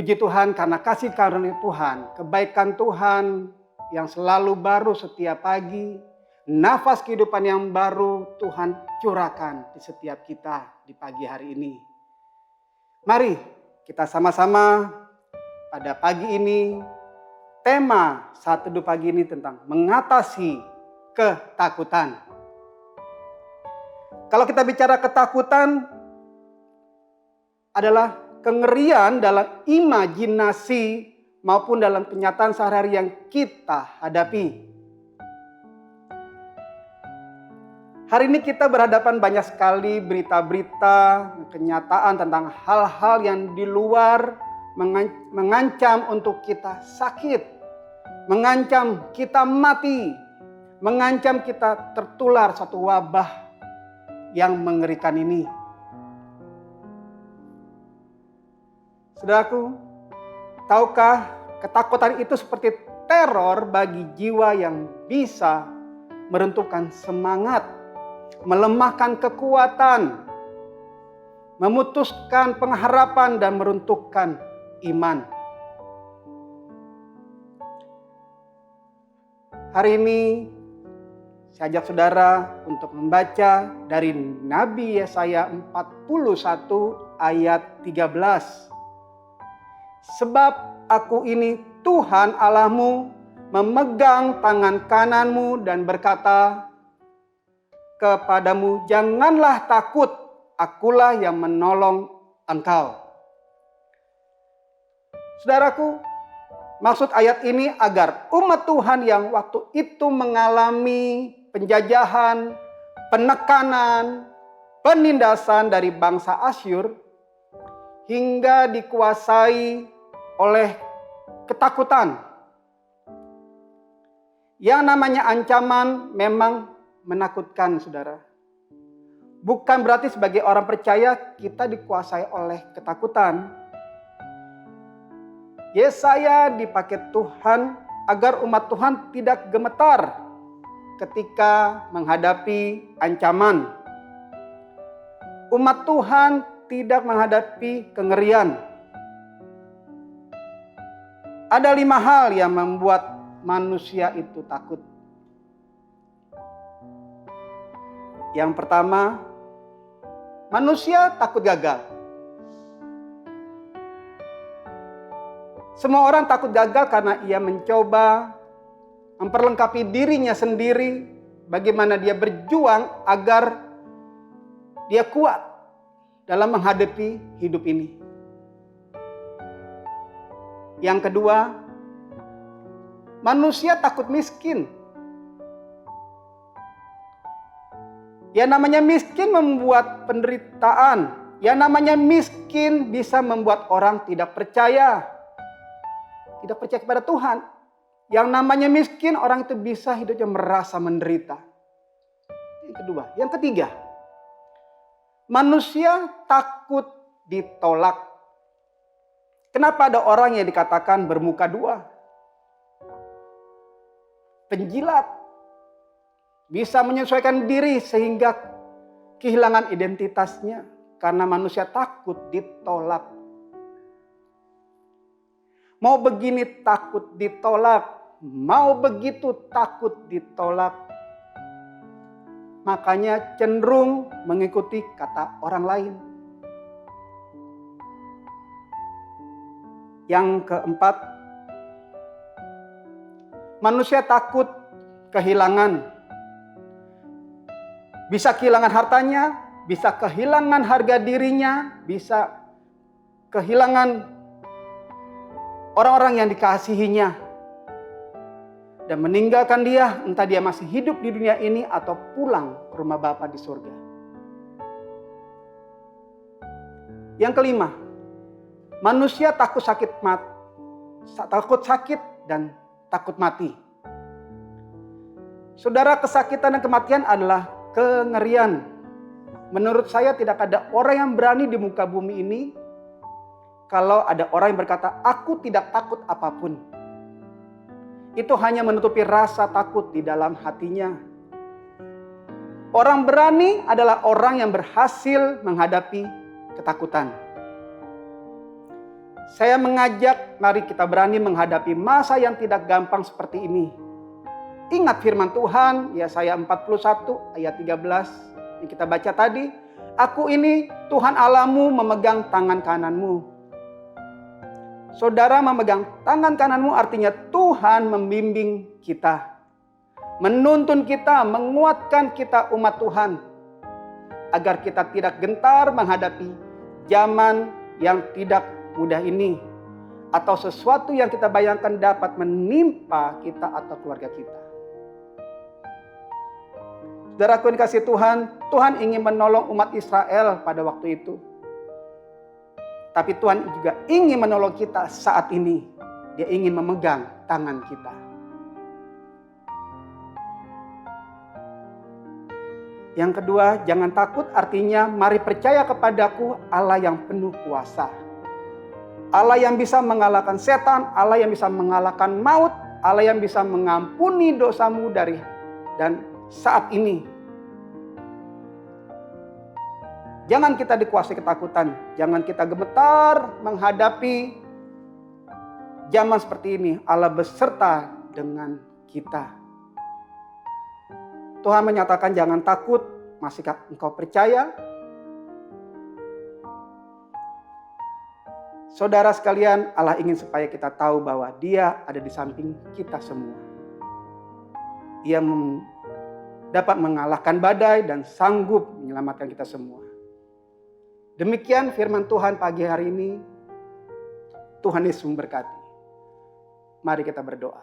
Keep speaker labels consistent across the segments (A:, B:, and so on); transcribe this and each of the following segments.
A: Puji Tuhan karena kasih karunia Tuhan, kebaikan Tuhan yang selalu baru setiap pagi, nafas kehidupan yang baru Tuhan curahkan di setiap kita di pagi hari ini. Mari kita sama-sama pada pagi ini, tema Saat Teduh pagi ini tentang mengatasi ketakutan. Kalau kita bicara ketakutan adalah kengerian dalam imajinasi maupun dalam kenyataan sehari-hari yang kita hadapi. Hari ini kita berhadapan banyak sekali berita-berita, kenyataan tentang hal-hal yang di luar mengancam untuk kita sakit, mengancam kita mati, mengancam kita tertular satu wabah yang mengerikan ini. Saudaraku, tahukah ketakutan itu seperti teror bagi jiwa yang bisa meruntuhkan semangat, melemahkan kekuatan, memutuskan pengharapan dan meruntuhkan iman. Hari ini saya ajak saudara untuk membaca dari Nabi Yesaya 41 ayat 13. Sebab aku ini Tuhan Allahmu, memegang tangan kananmu dan berkata kepadamu, janganlah takut, akulah yang menolong engkau. Saudaraku, maksud ayat ini agar umat Tuhan yang waktu itu mengalami penjajahan, penekanan, penindasan dari bangsa Asyur hingga dikuasai oleh ketakutan. Yang namanya ancaman memang menakutkan, saudara. Bukan berarti sebagai orang percaya kita dikuasai oleh ketakutan. Yesaya dipakai Tuhan agar umat Tuhan tidak gemetar ketika menghadapi ancaman. Umat Tuhan tidak menghadapi kengerian. Ada 5 hal yang membuat manusia itu takut. Yang pertama, manusia takut gagal. Semua orang takut gagal karena ia mencoba memperlengkapi dirinya sendiri, bagaimana dia berjuang agar dia kuat dalam menghadapi hidup ini. Yang kedua, manusia takut miskin. Yang namanya miskin membuat penderitaan. Yang namanya miskin bisa membuat orang tidak percaya. Tidak percaya kepada Tuhan. Yang namanya miskin, orang itu bisa hidupnya merasa menderita. Yang kedua. Yang ketiga, manusia takut ditolak. Kenapa ada orang yang dikatakan bermuka dua? Penjilat. Bisa menyesuaikan diri sehingga kehilangan identitasnya. Karena manusia takut ditolak. Mau begini takut ditolak. Mau begitu takut ditolak. Makanya cenderung mengikuti kata orang lain. Yang keempat, manusia takut kehilangan. Bisa kehilangan hartanya, bisa kehilangan harga dirinya, bisa kehilangan orang-orang yang dikasihinya. Dan meninggalkan dia, entah dia masih hidup di dunia ini atau pulang ke rumah Bapa di surga. Yang kelima, manusia takut sakit dan takut mati. Saudara, kesakitan dan kematian adalah kengerian. Menurut saya tidak ada orang yang berani di muka bumi ini kalau ada orang yang berkata, aku tidak takut apapun. Itu hanya menutupi rasa takut di dalam hatinya. Orang berani adalah orang yang berhasil menghadapi ketakutan. Saya mengajak, mari kita berani menghadapi masa yang tidak gampang seperti ini. Ingat firman Tuhan, Yesaya 41 ayat 13 yang kita baca tadi. Aku ini Tuhan Allahmu memegang tangan kananmu. Saudara, memegang tangan kananmu artinya Tuhan membimbing kita. Menuntun kita, menguatkan kita umat Tuhan. Agar kita tidak gentar menghadapi zaman yang tidak mudah ini. Atau sesuatu yang kita bayangkan dapat menimpa kita atau keluarga kita. Saudaraku yang dikasihi Tuhan, Tuhan ingin menolong umat Israel pada waktu itu. Tapi Tuhan juga ingin menolong kita saat ini. Dia ingin memegang tangan kita. Yang kedua, jangan takut artinya mari percaya kepadaku Allah yang penuh kuasa. Allah yang bisa mengalahkan setan, Allah yang bisa mengalahkan maut, Allah yang bisa mengampuni dosamu dan saat ini. Jangan kita dikuasai ketakutan, jangan kita gemetar menghadapi zaman seperti ini. Allah beserta dengan kita. Tuhan menyatakan jangan takut, masihkah engkau percaya? Saudara sekalian, Allah ingin supaya kita tahu bahwa Dia ada di samping kita semua. Dia dapat mengalahkan badai dan sanggup menyelamatkan kita semua. Demikian firman Tuhan pagi hari ini. Tuhan Yesus memberkati. Mari kita berdoa.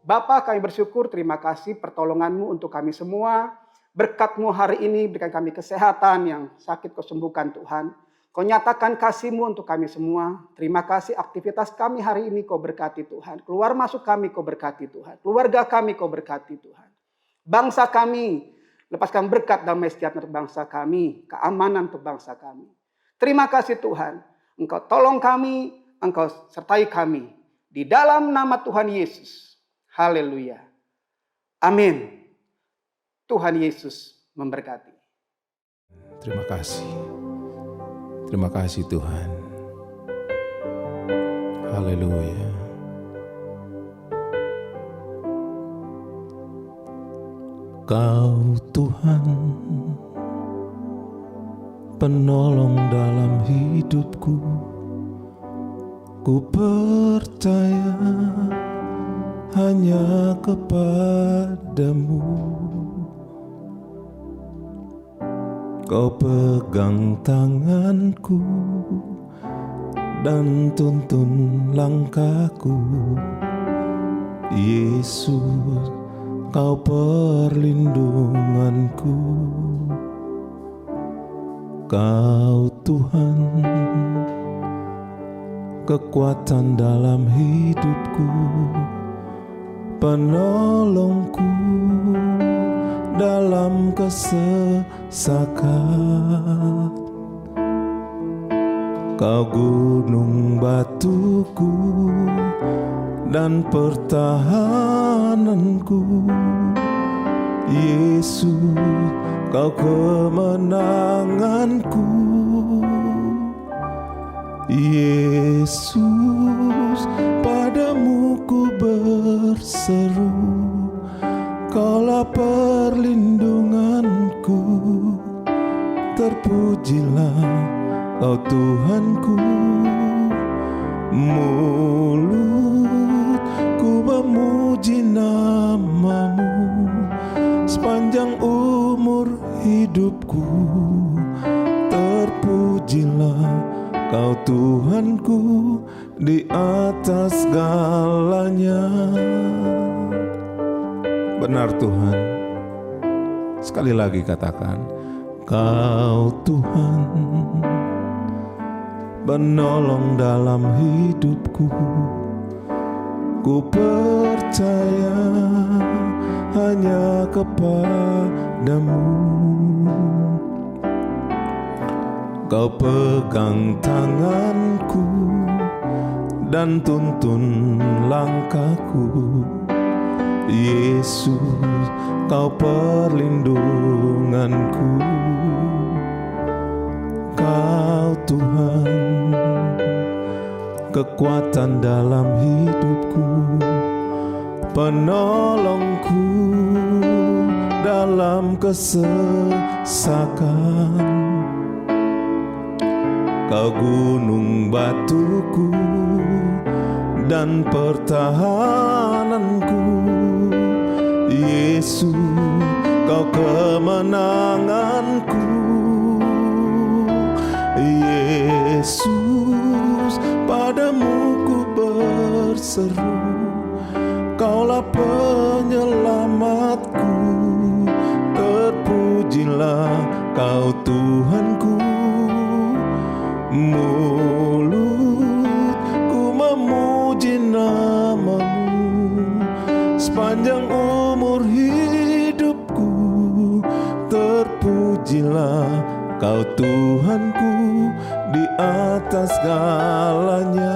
A: Bapa, kami bersyukur, terima kasih pertolongan-Mu untuk kami semua. Berkat-Mu hari ini berikan kami kesehatan, yang sakit Kau sembuhkan Tuhan. Kau nyatakan kasih-Mu untuk kami semua. Terima kasih aktivitas kami hari ini Kau berkati Tuhan. Keluar masuk kami Kau berkati Tuhan. Keluarga kami Kau berkati Tuhan. Bangsa kami, lepaskan berkat damai sejahtera untuk bangsa kami. Keamanan untuk bangsa kami. Terima kasih Tuhan. Engkau tolong kami, Engkau sertai kami. Di dalam nama Tuhan Yesus. Haleluya. Amin. Tuhan Yesus memberkati.
B: Terima kasih. Terima kasih Tuhan. Haleluya. Kau Tuhan, penolong dalam hidupku. Ku percaya hanya kepadamu. Kau pegang tanganku dan tuntun langkahku. Yesus, Kau perlindunganku. Kau Tuhan, kekuatan dalam hidupku, penolongku dalam kesesakan. Kau gunung batuku dan pertahananku. Yesus, Kau kemenanganku. Yesus, padamu ku berseru. Kaulah perlindunganku. Terpujilah Kau Tuhanku. Mulutku memuji nama-Mu sepanjang umur hidupku. Terpujilah Kau Tuhanku di atas segalanya. Benar Tuhan. Sekali lagi katakan, Kau Tuhan, penolong dalam hidupku. Ku percaya hanya kepadamu. Kau pegang tanganku dan tuntun langkahku. Yesus, Kau perlindunganku. Kau Tuhan, kekuatan dalam hidupku, penolongku dalam kesesakan. Kau gunung batuku dan pertahananku, Yesus, Kau kemenanganku. Yesus, padamu ku berseru, Kaulah penyelamatku. Terpujilah Kau Tuhanku. Mulutku memuji nama-Mu sepanjang umur hidupku. Terpujilah Kau Tuhanku di atas segalanya.